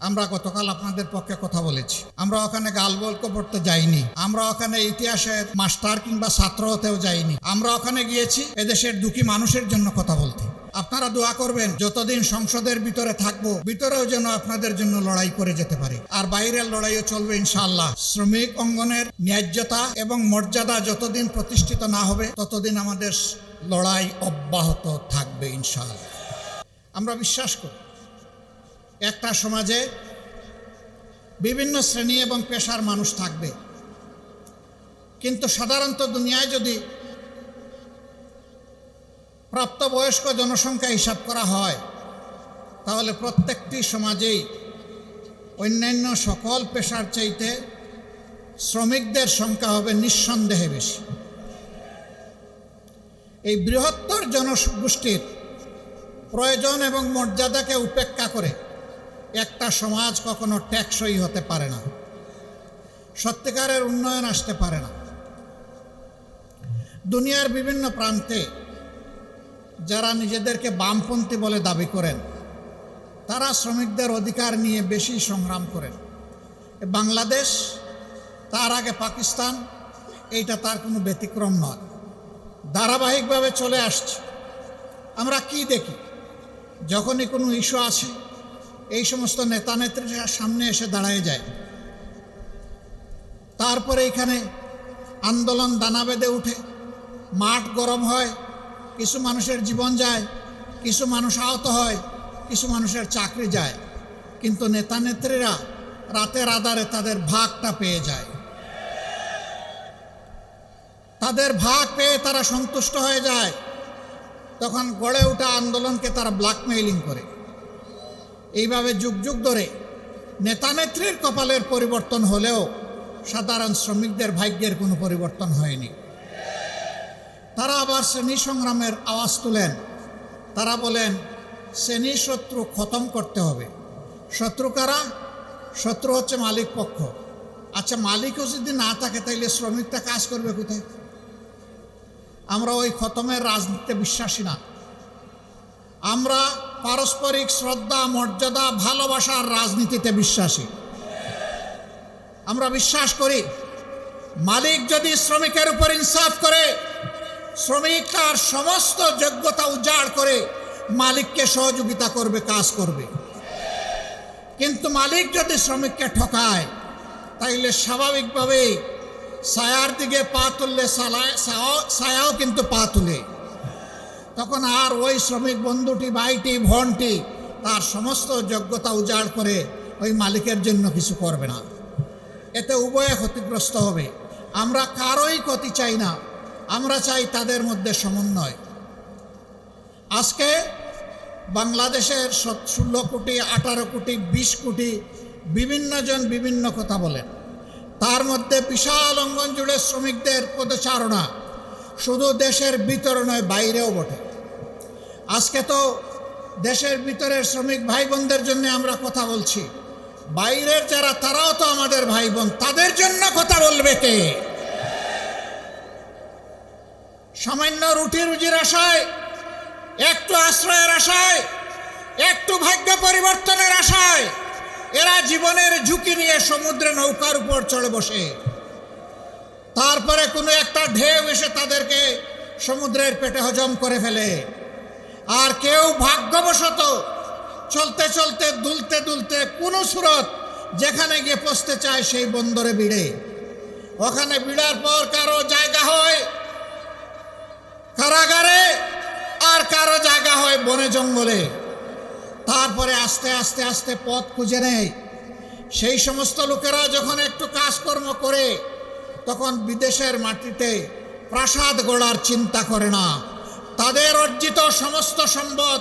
আমরা গতকাল আপনাদের পক্ষে কথা বলেছি। আমরা ওখানে গালগল্প পড়তে যাইনি, আমরা ওখানে ইতিহাসের মাস্টার কিংবা ছাত্র হতেও যাইনি। আমরা ওখানে গিয়েছি এদেশের দুঃখী মানুষের জন্য কথা বলতে। আপনারা দোয়া করবেন যতদিন সংসদের ভিতরে থাকবো, ভিতরেও যেন আপনাদের জন্য লড়াই করে যেতে পারি, আর বাইরের লড়াইও চলবে ইনশাআল্লাহ। শ্রমিক অঙ্গনের ন্যায্যতা এবং মর্যাদা যতদিন প্রতিষ্ঠিত না হবে ততদিন আমাদের লড়াই অব্যাহত থাকবে ইনশাআল্লাহ। আমরা বিশ্বাস করি একটা সমাজে বিভিন্ন শ্রেণী এবং পেশার মানুষ থাকবে, কিন্তু সাধারণত দুনিয়ায় যদি প্রাপ্তবয়স্ক জনসংখ্যা হিসাব করা হয় তাহলে প্রত্যেকটি সমাজেই অন্যান্য সকল পেশার চাইতে শ্রমিকদের সংখ্যা হবে নিঃসন্দেহে বেশি। এই বৃহত্তর জনগোষ্ঠীর প্রয়োজন এবং মর্যাদাকে উপেক্ষা করে একটা সমাজ কখনো টেকসই হতে পারে না, সত্যিকারের উন্নয়ন আসতে পারে না। দুনিয়ার বিভিন্ন প্রান্তে যারা নিজেদেরকে বামপন্থী বলে দাবি করেন তারা শ্রমিকদের অধিকার নিয়ে বেশি সংগ্রাম করেন। বাংলাদেশ, তার আগে পাকিস্তান, এইটা তার কোনো ব্যতিক্রম নয়, ধারাবাহিকভাবে চলে আসছে। আমরা কি দেখি, যখনই কোনো ইস্যু আসে এই সমস্ত নেতা নেত্রীরা সামনে এসে দাঁড়ায় যায়, তারপরে এখানে আন্দোলন দানা বেঁধে উঠে, মাঠ গরম হয়, কিছু মানুষের জীবন যায়, কিছু মানুষ আহত হয়, কিছু মানুষের চাকরি যায়, কিন্তু নেতা নেত্রীরা রাতের আধারে তাদের ভাগটা পেয়ে যায়। তাদের ভাগ পেয়ে তারা সন্তুষ্ট হয়ে যায়, তখন গড়ে ওঠা আন্দোলনকে তারা ব্ল্যাকমেইলিং করে। এইভাবে যুগ যুগ ধরে নেতা নেত্রীর কপালের পরিবর্তন হলেও সাধারণ শ্রমিকদের ভাগ্যের কোনো পরিবর্তন হয়নি। তারা আবার শ্রেণী সংগ্রামের আওয়াজ তুলেন। তারা বলেন শ্রেণী শত্রু খতম করতে হবে। শত্রু কারা? শত্রু হচ্ছে মালিক পক্ষ। আচ্ছা, মালিকও যদি না থাকে তাইলে শ্রমিকটা কাজ করবে কোথায়? আমরা ওই খতমের রাজনীতিতে বিশ্বাসী না। আমরা পারস্পরিক শ্রদ্ধা, মর্যাদা, ভালোবাসার রাজনীতিতে বিশ্বাসী। আমরা বিশ্বাস করি মালিক যদি শ্রমিকের উপর ইনসাফ করে, শ্রমিক তার সমস্ত যোগ্যতা উজাড় করে মালিককে সহযোগিতা করবে, কাজ করবে। কিন্তু মালিক যদি শ্রমিককে ঠকায় তাইলে স্বাভাবিকভাবেই ছায়ার দিকে পা তুললে ছায়াও কিন্তু পা তুলে। তখন আর ওই শ্রমিক বন্ধুটি, ভাইটি, বোনটি তার সমস্ত যোগ্যতা উজাড় করে ওই মালিকের জন্য কিছু করবে না। এতে উভয়ে ক্ষতিগ্রস্ত হবে। আমরা কারোই ক্ষতি চাই না, আমরা চাই তাদের মধ্যে সমন্বয়। আজকে বাংলাদেশের 16 কোটি, 18 কোটি, 20 কোটি বিভিন্ন জন বিভিন্ন কথা বলেন। তার মধ্যে বিশাল অঙ্গন জুড়ে শ্রমিকদের পদচারণা শুধু দেশের ভিতরে নয়, বাইরেও বটে। আজকে তো দেশের ভিতরের শ্রমিক ভাই বোনদের জন্য আমরা কথা বলছি, বাইরের যারা তারাও তো আমাদের ভাই বোন, তাদের জন্য কথা বলবে কে? সামান্য রুটি রুজির আশায়, একটু আশ্রয়ের আশায়, একটু ভাগ্য পরিবর্তনের আশায় এরা জীবনের ঝুঁকি নিয়ে সমুদ্রে নৌকার উপর চড়ে বসে। তারপরে কোনো একটা ঢেউ এসে তাদেরকে সমুদ্রের পেটে হজম করে ফেলে। আর কেউ ভাগ্যবশত চলতে চলতে, দুলতে দুলতে কোনো সুরত যেখানে গিয়ে পৌঁছতে চায় সেই বন্দরে ভিড়ে। ওখানে ভিড়ার পর কারো জায়গা হয় কারাগারে, আর কারো জায়গা হয় বনে জঙ্গলে। তারপরে আস্তে আস্তে আস্তে পথ খুঁজে নেয়। সেই সমস্ত লোকেরা যখন একটু কাজকর্ম করে তখন বিদেশের মাটিতে প্রাসাদ গড়ার চিন্তা করে না। তাদের অর্জিত সমস্ত সম্পদ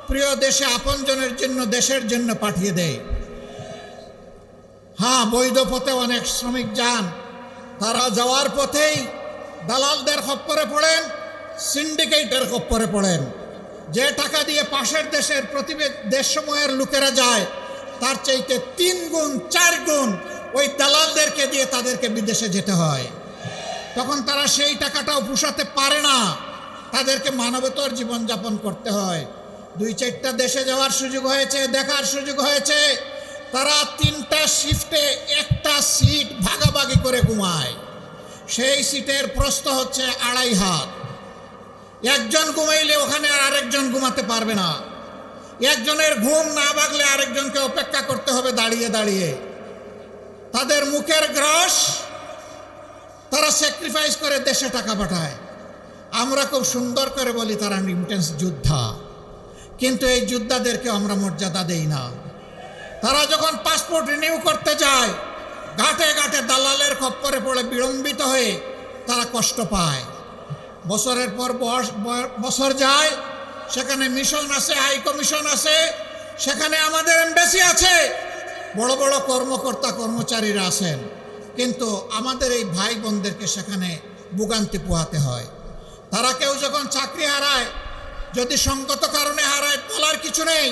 প্রিয় দেশে আপনজনের জন্য, দেশের জন্য পাঠিয়ে দেয়। হ্যাঁ, বৈধ পথে অনেক শ্রমিক যান, তারা যাওয়ার পথেই দালালদের খপ্পরে পড়েন, সিন্ডিকেটের খপ্পরে পড়েন। যে টাকা দিয়ে পাশের দেশের দেশসমূহের লোকেরা যায় তার চাইতে 3 গুণ 4 গুণ ওই দালালদেরকে দিয়ে তাদেরকে বিদেশে যেতে হয়। তখন তারা সেই টাকাটাও পোষাতে পারে না, তাদেরকে মানবেতর জীবনযাপন করতে হয়। 2-4টা দেশে যাওয়ার সুযোগ হয়েছে, দেখার সুযোগ হয়েছে, তারা 3টা শিফটে একটা সিট ভাগাভাগি করে ঘুমায়। সেই সিটের প্রস্থ হচ্ছে 2.5 হাত। একজন ঘুমাইলে ওখানে আর আরেকজন ঘুমাতে পারবে না। একজনের ঘুম না ভাগলে আরেকজনকে অপেক্ষা করতে হবে দাঁড়িয়ে দাঁড়িয়ে। তাদের মুখের গ্রাস তারা স্যাক্রিফাইস করে দেশে টাকা পাঠায়। আমরা খুব সুন্দর করে বলি তারা রিমিটেন্স যোদ্ধা, কিন্তু এই যোদ্ধাদেরকে আমরা মর্যাদা দেই না। তারা যখন পাসপোর্ট রিনিউ করতে যায়, ঘাটে ঘাটে দালালের খপ্পরে পড়ে বিড়ম্বিত হয়ে তারা কষ্ট পায়। বছরের পর বছর যায়, সেখানে মিশন আছে, হাই কমিশন আছে, সেখানে আমাদের এমবাসি আছে, বড় বড় কর্মকর্তা কর্মচারীরা আছেন, কিন্তু আমাদের এই ভাই বোনদেরকে সেখানে ভোগান্তি পোহাতে হয়। তারা কেউ যখন চাকরি হারায়, যদি সঙ্গত কারণে হারায় বলার কিছু নেই,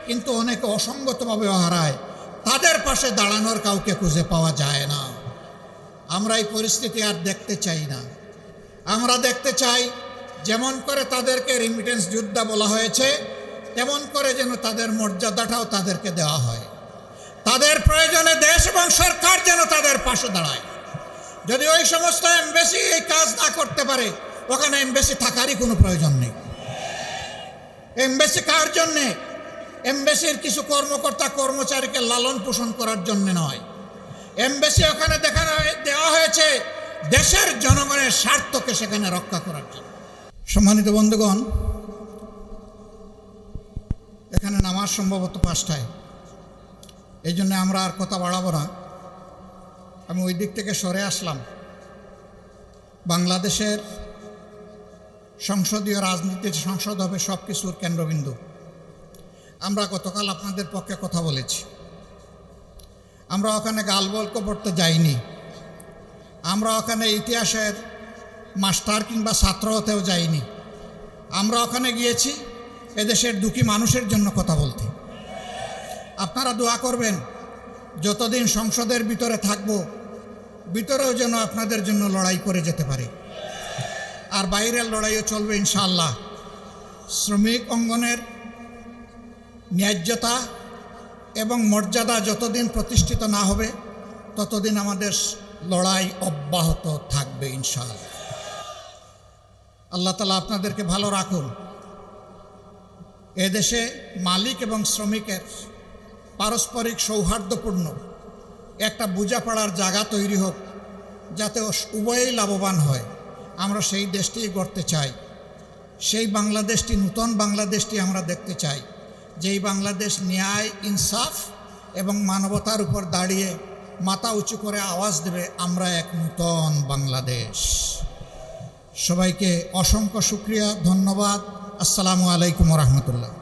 কিন্তু অনেকে অসঙ্গতভাবেও হারায়। তাদের পাশে দাঁড়ানোর কাউকে খুঁজে পাওয়া যায় না। আমরা এই পরিস্থিতি আর দেখতে চাই না। আমরা দেখতে চাই যেমন করে তাদেরকে রিমিটেন্স যোদ্ধা বলা হয়েছে, তেমন করে যেন তাদের মর্যাদাটাও তাদেরকে দেওয়া হয়। তাদের প্রয়োজনে দেশ এবং সরকার যেন তাদের পাশে দাঁড়ায়। যদি ওই সমস্ত এমবাসি এই কাজ না করতে পারে, ওখানে এমবাসি থাকারই কোনো প্রয়োজন নেই। এমবাসি কার জন্যে? এমবাসির কিছু কর্মকর্তা কর্মচারীকে লালন পোষণ করার জন্য নয়। এমবাসি ওখানে দেওয়া হয়েছে দেশের জনগণের স্বার্থকে সেখানে রক্ষা করার জন্য। সম্মানিত বন্ধুগণ, এখানে নামাজ সম্ভবত 5টায়, এই জন্য আমরা আর কথা বাড়াবো না। আমি ওই দিক থেকে সরে আসলাম। বাংলাদেশের সংসদীয় রাজনীতির সংসদ হবে সব কিছুর কেন্দ্রবিন্দু। আমরা গতকাল আপনাদের পক্ষে কথা বলেছি। আমরা ওখানে গালবল্ক পড়তে যাইনি। আমরা ওখানে ইতিহাসের মাস্টার কিংবা ছাত্র হতেও যাইনি। আমরা ওখানে গিয়েছি এদেশের দুঃখী মানুষের জন্য কথা বলতে। আপনারা দোয়া করবেন, যতদিন সংসদের ভিতরে থাকব, ভিতরেও যেন আপনাদের জন্য লড়াই করে যেতে পারি। আর বাইরের লড়াইও চলবে ইনশাআল্লাহ। শ্রমিক অঙ্গনের ন্যায্যতা এবং মর্যাদা যতদিন প্রতিষ্ঠিত না হবে, ততদিন আমাদের লড়াই অব্যাহত থাকবে ইনশাআল্লাহ। আল্লাহ তাআলা আপনাদেরকে ভালো রাখুন। এদেশে মালিক এবং শ্রমিকের পারস্পরিক সৌহার্দ্যপূর্ণ একটা বোঝাপড়ার জায়গা তৈরি হোক, যাতে উভয়েই লাভবান হয়। আমরা সেই দেশটিই গড়তে চাই। সেই বাংলাদেশটি, নূতন বাংলাদেশটি আমরা দেখতে চাই, যেই বাংলাদেশ ন্যায়, ইনসাফ এবং মানবতার উপর দাঁড়িয়ে মাথা উঁচু করে আওয়াজ দেবে, আমরা এক নূতন বাংলাদেশ। সবাইকে অসংখ্য শুকরিয়া, ধন্যবাদ। আসসালামু আলাইকুম ওয়া রাহমাতুল্লাহ।